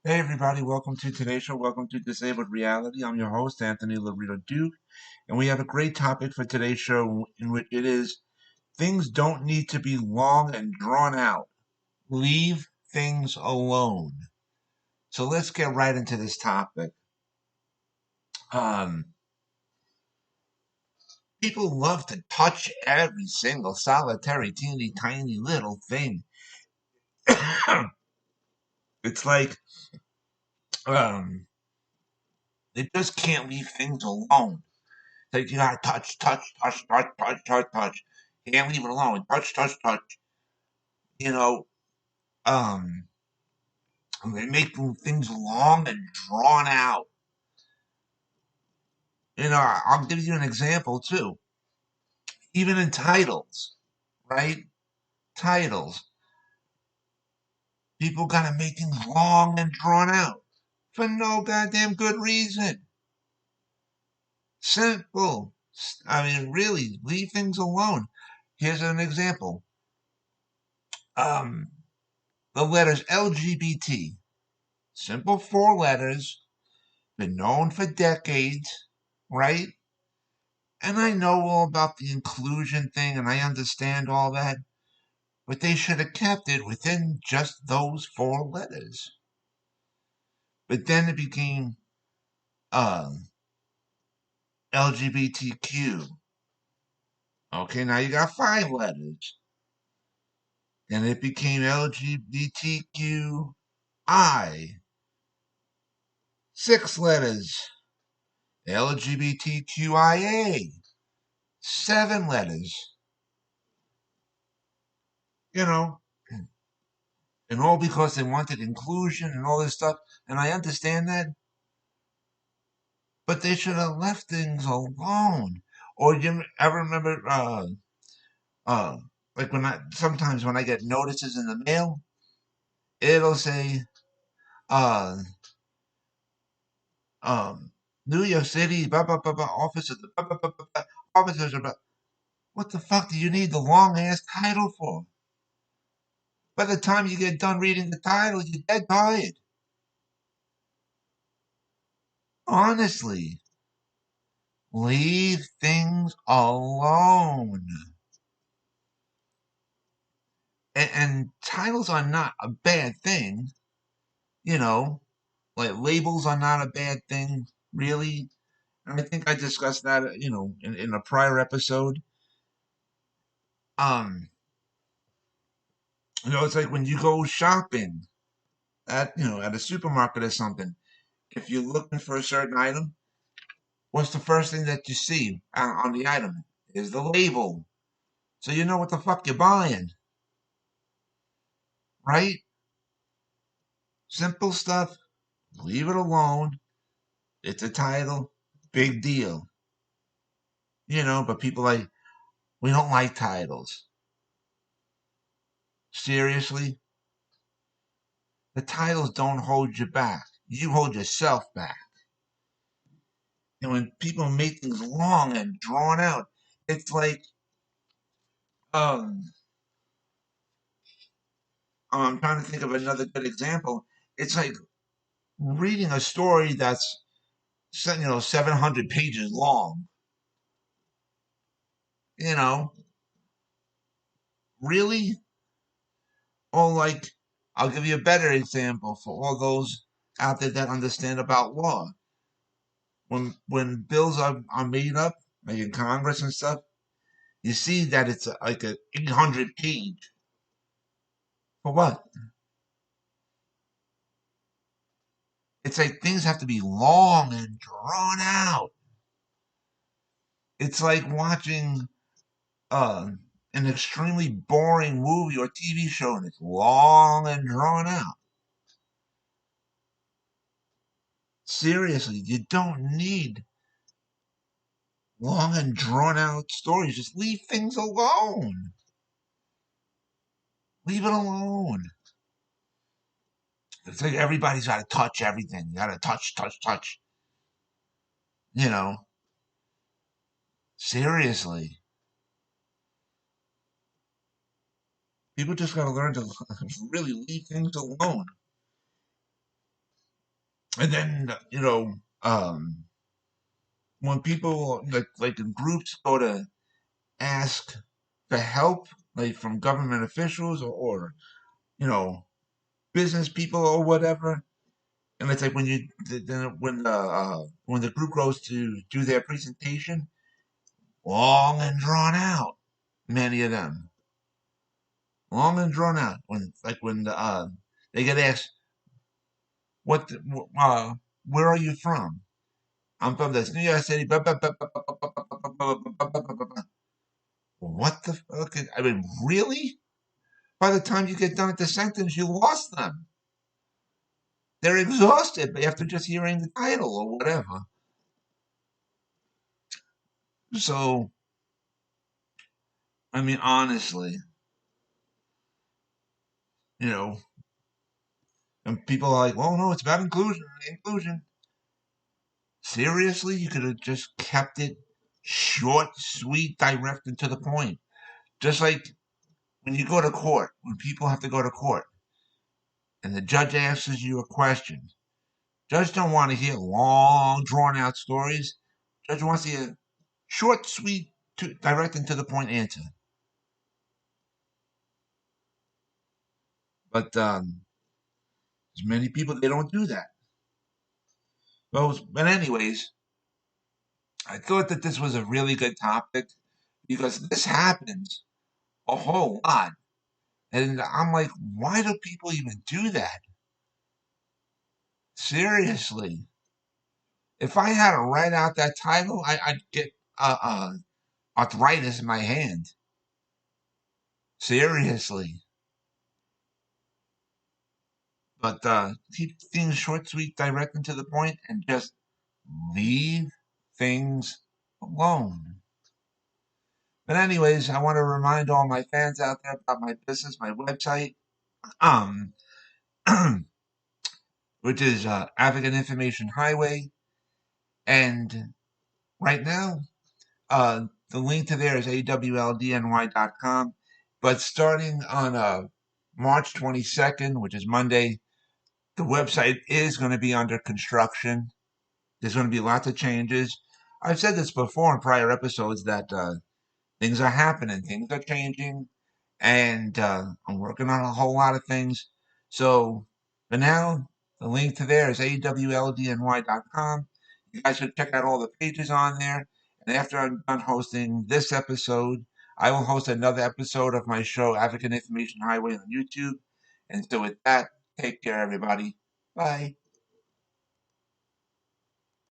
Hey everybody, welcome to today's show. Welcome to Disabled Reality. I'm your host, Anthony Lorito-Duke, and we have a great topic for today's show in which it is things don't need to be long and drawn out. Leave things alone. So let's get right into this topic. Um, People love to touch every single solitary, teeny tiny little thing. It's like um, they just can't leave things alone. Like you gotta touch, touch, touch, touch, touch, touch, touch. You can't leave it alone. Touch, touch, touch. You know, um, they make things long and drawn out. I'll give you an example too. Even in titles, right? Titles. People gotta make things long and drawn out for no goddamn good reason. Simple. I mean, really, leave things alone. Here's an example. Um, the letters LGBT. Simple four letters, been known for decades, right? And I know all about the inclusion thing and I understand all that, but they should have kept it within just those four letters. But then it became LGBTQ. Okay, now you got five letters. Then it became LGBTQI. Six letters. LGBTQIA. Seven letters. You know, and all because they wanted inclusion and all this stuff. And I understand that, but they should have left things alone. Or you ever remember, uh, like sometimes when I get notices in the mail, it'll say, uh, um, New York City, blah blah blah blah, office of the blah blah blah blah, blah officers of blah. What the fuck do you need the long ass title for? By the time you get done reading the title, you're dead tired. Honestly, leave things alone. And titles are not a bad thing, you know, like labels are not a bad thing, really. And I think I discussed that, in a prior episode. Um, it's like when you go shopping at a supermarket or something. If you're looking for a certain item, what's the first thing that you see on the item? Is the label. So you know what the fuck you're buying, right? Simple stuff. Leave it alone. It's a title. Big deal. But people like, we don't like titles. Seriously? The titles don't hold you back. You hold yourself back. And when people make things long and drawn out, it's like, um, I'm trying to think of another good example. It's like reading a story that's, 700 pages long. You know, really? Or like, I'll give you a better example for all those out there that understand about law. When bills are made up, like in Congress and stuff, you see that it's like a 800 page. For what? It's like things have to be long and drawn out. It's like watching uh, an extremely boring movie or TV show and it's long and drawn out. Seriously, you don't need long and drawn out stories. Just leave things alone. Leave it alone. It's like everybody's got to touch everything. You got to touch, touch, touch. You know, seriously. People just got to learn to really leave things alone. And then, when people like in groups go to ask for help, like from government officials or you know business people or whatever, and it's like when the group goes to do their presentation, long and drawn out, many of them, long and drawn out. When they get asked, "What? Where are you from?" I'm from this New York City. What the fuck? I mean, really? By the time you get done with the sentence, you lost them. They're exhausted after just hearing the title or whatever. So, I mean, honestly, you know, and people are like, well, no, it's about inclusion, inclusion. Seriously? You could have just kept it short, sweet, direct, and to the point. Just like when you go to court, when people have to go to court, and the judge asks you a question. Judge don't want to hear long, drawn out stories. Judge wants to hear short, sweet, direct and to the point answer. But there's many people they don't do that. But anyways, I thought that this was a really good topic because this happens a whole lot, and I'm like, why do people even do that? Seriously, if I had to write out that title, I'd get arthritis in my hand. Seriously. But keep things short, sweet, direct, and to the point, and just leave things alone. But anyways, I want to remind all my fans out there about my business, my website, um, which is African Information Highway. And right now, the link to there is awldny.com. But starting on March 22nd, which is Monday, the website is going to be under construction. There's going to be lots of changes. I've said this before in prior episodes that things are happening, things are changing, and I'm working on a whole lot of things. So for now, the link to there is awldny.com. You guys should check out all the pages on there. And after I'm done hosting this episode, I will host another episode of my show, African Information Highway, on YouTube. And so with that, take care, everybody. Bye.